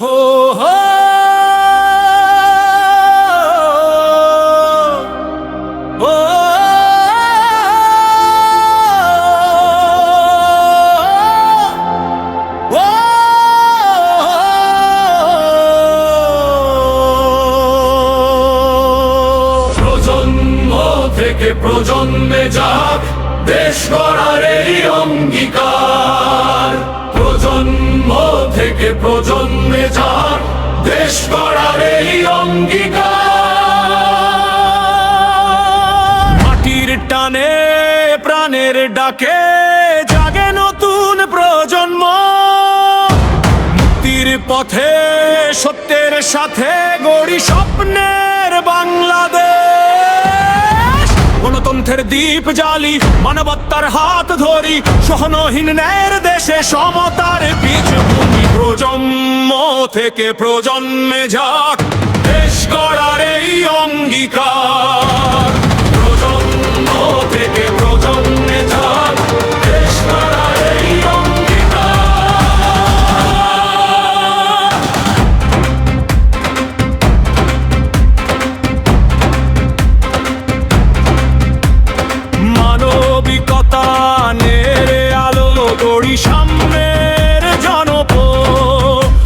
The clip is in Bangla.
হো হো ও ও প্রজন্ম থেকে প্রজন্মে যাক দেশ গড়ার এই অঙ্গীকার। প্রজন্ম থেকে প্রজন্মে যাক দেশ গড়ার এই অঙ্গীকার। মাটির টানে প্রাণের ডাকে জাগে নতুন প্রজন্ম। মুক্তির পথে সত্যের সাথে গড়ি স্বপ্নের বাংলাদেশ। গণতন্ত্রের দীপ জ্বালি মানবতার হাত ধরি সহনহীন ন্যায়ের দেশে সমতার বীজভূমি। প্রজন্ম থেকে প্রজন্মে যাক দেশ গড়ার এই অঙ্গীকার। প্রজন্ম থেকে প্রজন্মে যাক দেশ গড়ার এই অঙ্গীকার। মানবিকতা নেড়ে আলো গড়ি সামনের জনপরিচ্ছন্ন